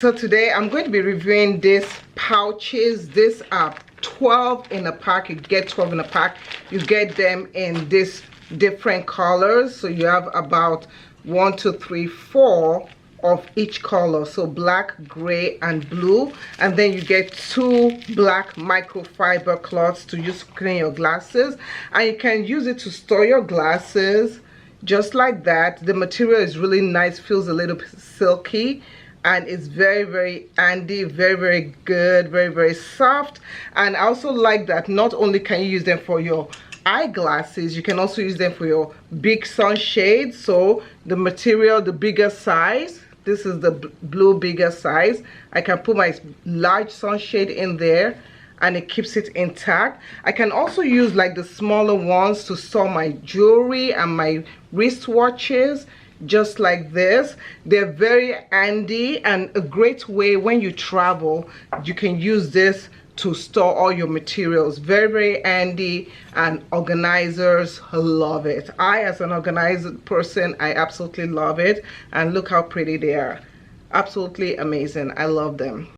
So today I'm going to be reviewing these pouches. These are 12 in a pack. You get 12 in a pack. You get them in these different colors. So you have about 1, 2, 3, 4 of each color. So black, gray, and blue. And then you get 2 black microfiber cloths to use to clean your glasses. And you can use it to store your glasses just like that. The material is really nice, feels a little silky, and it's very handy, very good, very soft. And I also like that not only can you use them for your eyeglasses, you can also use them for your big sunshades. So the material, the bigger size, this is the blue bigger size. I can put my large sunshade in there and it keeps it intact. I can also use like the smaller ones to store my jewelry and my wristwatches, just like this. They're very handy and a great way when you travel. You can use this to store all your materials. Very handy, and organizers love it. I, as an organized person, I absolutely love it. And look how pretty they are. Absolutely amazing. I love them.